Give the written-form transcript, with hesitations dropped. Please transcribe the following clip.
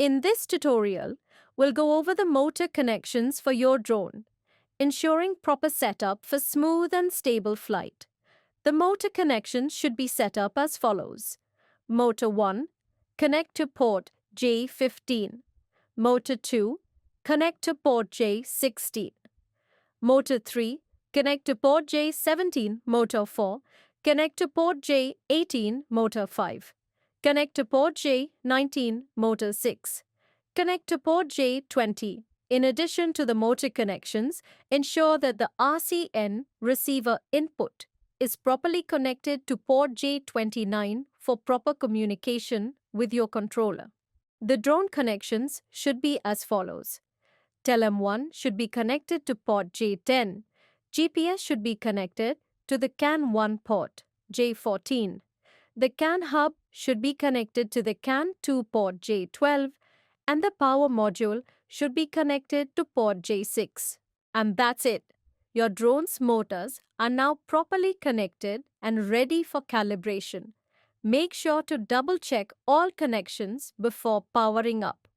In this tutorial, we'll go over the motor connections for your drone, ensuring proper setup for smooth and stable flight. The motor connections should be set up as follows. Motor 1, connect to port J15. Motor 2, connect to port J16. Motor 3, connect to port J17. Motor 4, connect to port J18. Motor 5. Connect to port J19. Motor 6. Connect to port J20. In addition to the motor connections, ensure that the RCN receiver input is properly connected to port J29 for proper communication with your controller. The drone connections should be as follows. TELEM1 should be connected to port J10. GPS should be connected to the CAN1 port, J14. The CAN hub should be connected to the CAN2 port J12, and the power module should be connected to port J6. And that's it. Your drone's motors are now properly connected and ready for calibration. Make sure to double-check all connections before powering up.